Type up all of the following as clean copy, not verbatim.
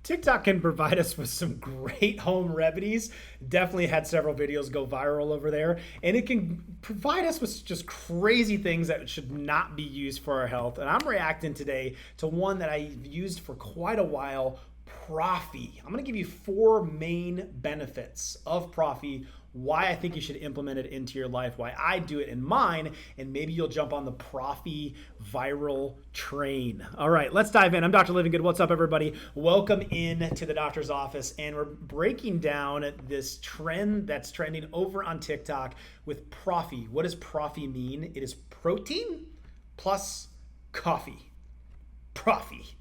TikTok can provide us with some great home remedies. Definitely had several videos go viral over there. And it can provide us with just crazy things that should not be used for our health. And I'm reacting today to one that I've used for quite a while, Proffee. I'm going to give you 4 main benefits of Proffee, why I think you should implement it into your life, why I do it in mine, and maybe you'll jump on the Proffee viral train. All right, let's dive in. I'm Dr. Livingood. What's up, everybody? Welcome in to the doctor's office, and we're breaking down this trend that's trending over on TikTok with Proffee. What does Proffee mean? It is protein plus coffee. Proffee.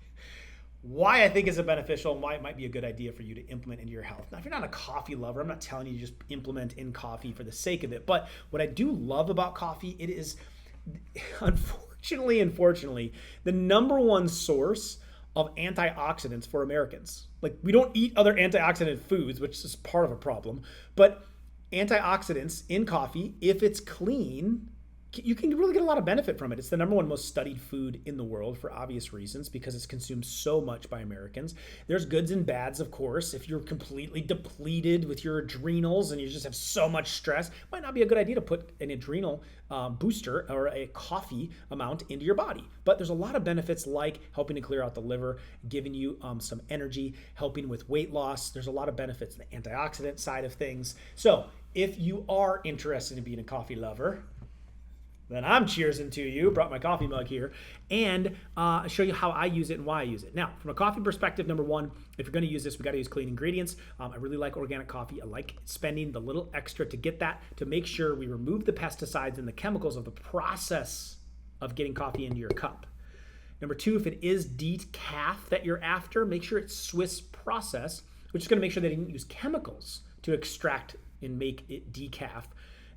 Why I think is beneficial and why it might be a good idea for you to implement into your health. Now, if you're not a coffee lover, I'm not telling you to just implement in coffee for the sake of it. But what I do love about coffee, it is unfortunately, the number one source of antioxidants for Americans. Like, we don't eat other antioxidant foods, which is part of a problem. But antioxidants in coffee, if it's clean, you can really get a lot of benefit from it. It's the number one most studied food in the world for obvious reasons because it's consumed so much by Americans. There's goods and bads, of course. If you're completely depleted with your adrenals and you just have so much stress, it might not be a good idea to put an adrenal booster or a coffee amount into your body. But there's a lot of benefits like helping to clear out the liver, giving you some energy, helping with weight loss. There's a lot of benefits in the antioxidant side of things. So if you are interested in being a coffee lover, then I'm cheersing to you, brought my coffee mug here, and show you how I use it and why I use it. Now, from a coffee perspective, number one, if you're gonna use this, we gotta use clean ingredients. I really like organic coffee. I like spending the little extra to get that, to make sure we remove the pesticides and the chemicals of the process of getting coffee into your cup. Number two, if it is decaf that you're after, make sure it's Swiss process, which is gonna make sure they didn't use chemicals to extract and make it decaf.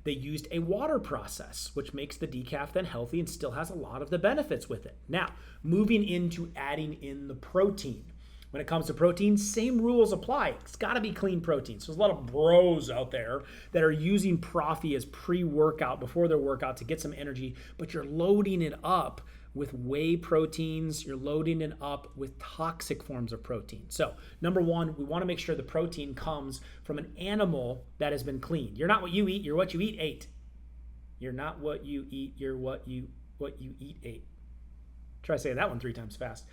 They used a water process, which makes the decaf then healthy and still has a lot of the benefits with it. Now, moving into adding in the protein. When it comes to protein, same rules apply. It's got to be clean protein. So there's a lot of bros out there that are using Proffee as pre-workout before their workout to get some energy, but you're loading it up with whey proteins, you're loading it up with toxic forms of protein. So number one, we want to make sure the protein comes from an animal that has been cleaned. You're not what you eat, you're what you eat ate. You're not what you eat, you're what you eat ate. Try saying that one 3 times fast.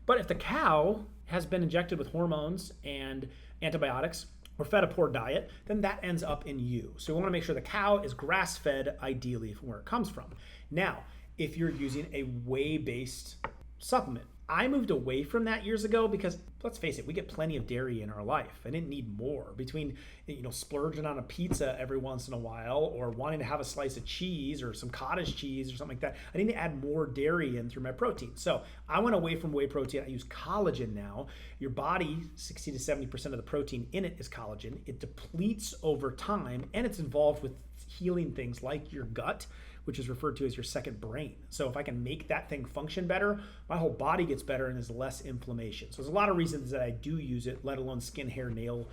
But if the cow has been injected with hormones and antibiotics or fed a poor diet, then that ends up in you. So we want to make sure the cow is grass-fed, ideally, from where it comes from. Now, if you're using a whey-based supplement. I moved away from that years ago because, let's face it, we get plenty of dairy in our life. I didn't need more. Between, splurging on a pizza every once in a while or wanting to have a slice of cheese or some cottage cheese or something like that, I need to add more dairy in through my protein. So I went away from whey protein. I use collagen now. Your body, 60 to 70% of the protein in it is collagen. It depletes over time, and it's involved with healing things like your gut, which is referred to as your second brain. So if I can make that thing function better, my whole body gets better and there's less inflammation. So there's a lot of reasons that I do use it, let alone skin, hair, nail,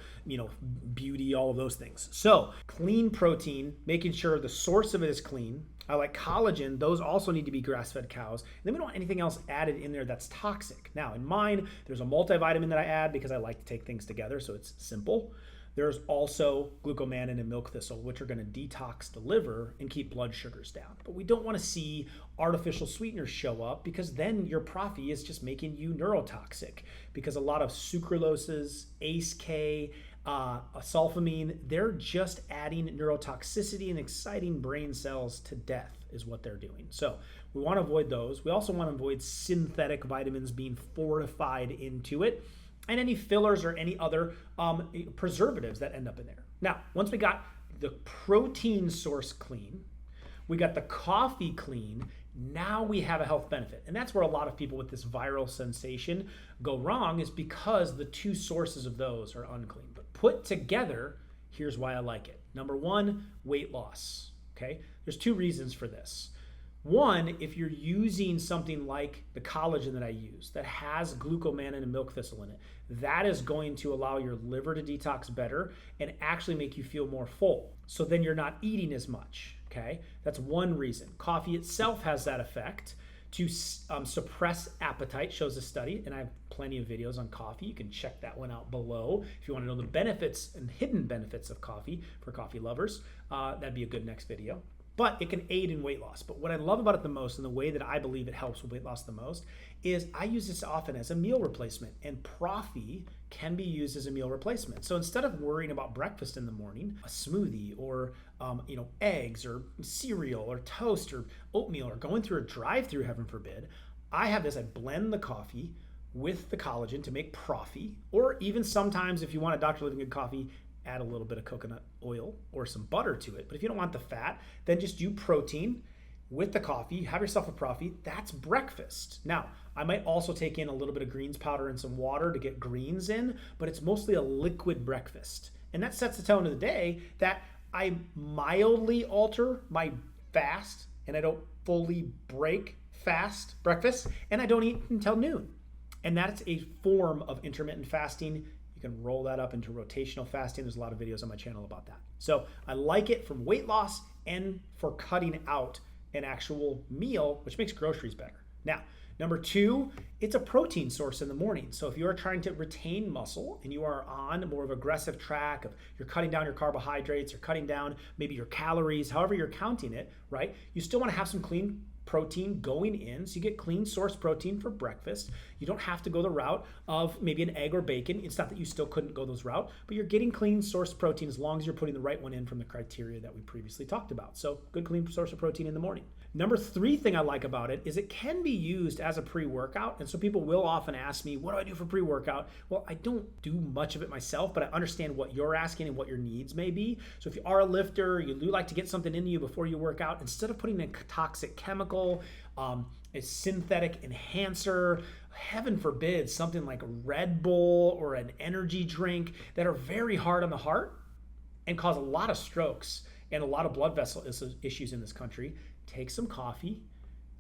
beauty, all of those things. So clean protein, making sure the source of it is clean. I like collagen. Those also need to be grass-fed cows. And then we don't want anything else added in there that's toxic. Now in mine, there's a multivitamin that I add because I like to take things together, so it's simple. There's also glucomannan and milk thistle, which are going to detox the liver and keep blood sugars down. But we don't want to see artificial sweeteners show up because then your Proffee is just making you neurotoxic. Because a lot of sucraloses, ACE-K, sulfamine, they're just adding neurotoxicity and exciting brain cells to death is what they're doing. So we want to avoid those. We also want to avoid synthetic vitamins being fortified into it, and any fillers or any other preservatives that end up in there. Now, once we got the protein source clean, we got the coffee clean, now we have a health benefit. And that's where a lot of people with this viral sensation go wrong, is because the 2 sources of those are unclean. But put together, here's why I like it. Number one, weight loss, okay? There's 2 reasons for this. One, if you're using something like the collagen that I use that has glucomannan and milk thistle in it, that is going to allow your liver to detox better and actually make you feel more full. So then you're not eating as much, okay? That's one reason. Coffee itself has that effect to suppress appetite, shows a study, and I have plenty of videos on coffee. You can check that one out below if you want to know the benefits and hidden benefits of coffee for coffee lovers. That'd be a good next video. But it can aid in weight loss. But what I love about it the most, and the way that I believe it helps with weight loss the most, is I use this often as a meal replacement. And Proffee can be used as a meal replacement. So instead of worrying about breakfast in the morning, a smoothie or eggs or cereal or toast or oatmeal or going through a drive-through, heaven forbid, I have this. I blend the coffee with the collagen to make Proffee, or even sometimes if you want a Dr. Livingood coffee, add a little bit of coconut oil or some butter to it. But if you don't want the fat, then just do protein with the coffee, have yourself a Proffee. That's breakfast. Now, I might also take in a little bit of greens powder and some water to get greens in, but it's mostly a liquid breakfast. And that sets the tone of the day that I mildly alter my fast and I don't fully break fast breakfast and I don't eat until noon. And that's a form of intermittent fasting. You can roll that up into rotational fasting. There's a lot of videos on my channel about that. So I like it from weight loss and for cutting out an actual meal, which makes groceries better. Now, number 2, it's a protein source in the morning. So if you are trying to retain muscle and you are on more of an aggressive track of you're cutting down your carbohydrates or cutting down maybe your calories, however you're counting it, right? You still want to have some clean protein going in, so you get clean source protein for breakfast. You don't have to go the route of maybe an egg or bacon. It's not that you still couldn't go those route, but you're getting clean source protein as long as you're putting the right one in from the criteria that we previously talked about. So good clean source of protein in the morning. Number 3 thing I like about it is it can be used as a pre-workout. And so people will often ask me, what do I do for pre-workout? Well, I don't do much of it myself, but I understand what you're asking and what your needs may be. So if you are a lifter, you do like to get something into you before you work out, instead of putting a toxic chemical, a synthetic enhancer, heaven forbid, something like a Red Bull or an energy drink that are very hard on the heart and cause a lot of strokes and a lot of blood vessel issues in this country, take some coffee,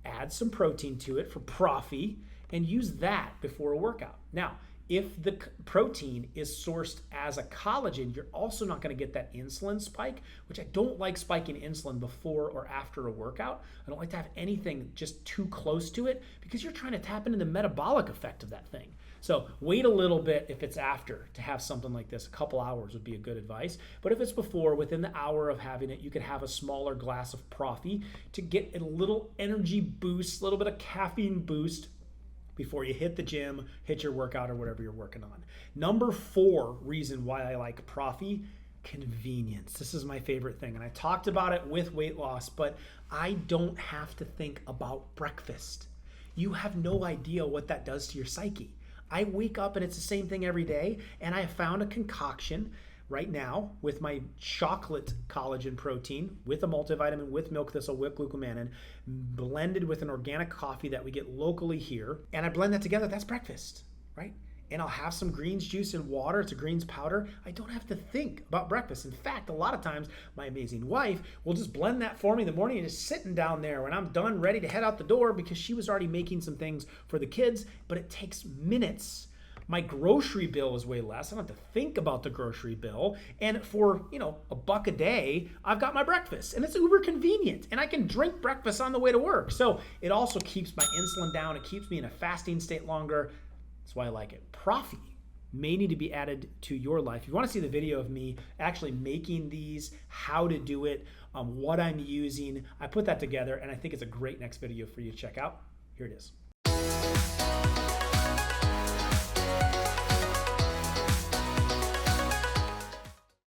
add some protein to it for Proffee, and use that before a workout. Now, if the protein is sourced as a collagen, you're also not going to get that insulin spike, which I don't like spiking insulin before or after a workout. I don't like to have anything just too close to it because you're trying to tap into the metabolic effect of that thing. So wait a little bit if it's after to have something like this. A couple hours would be a good advice. But if it's before, within the hour of having it, you could have a smaller glass of Proffee to get a little energy boost, a little bit of caffeine boost before you hit the gym, hit your workout or whatever you're working on. Number 4 reason why I like Proffee, convenience. This is my favorite thing. And I talked about it with weight loss, but I don't have to think about breakfast. You have no idea what that does to your psyche. I wake up and it's the same thing every day, and I have found a concoction right now with my chocolate collagen protein, with a multivitamin, with milk thistle, with glucomannan, blended with an organic coffee that we get locally here. And I blend that together. That's breakfast, right? And I'll have some greens juice and water. It's a greens powder. I don't have to think about breakfast. In fact, a lot of times my amazing wife will just blend that for me in the morning and just sitting down there when I'm done, ready to head out the door, because she was already making some things for the kids, but it takes minutes. My grocery bill is way less. I don't have to think about the grocery bill. And for, $1 a day, I've got my breakfast. And it's uber convenient. And I can drink breakfast on the way to work. So it also keeps my insulin down. It keeps me in a fasting state longer. That's why I like it. Proffee may need to be added to your life. If you want to see the video of me actually making these, how to do it, what I'm using, I put that together. And I think it's a great next video for you to check out. Here it is.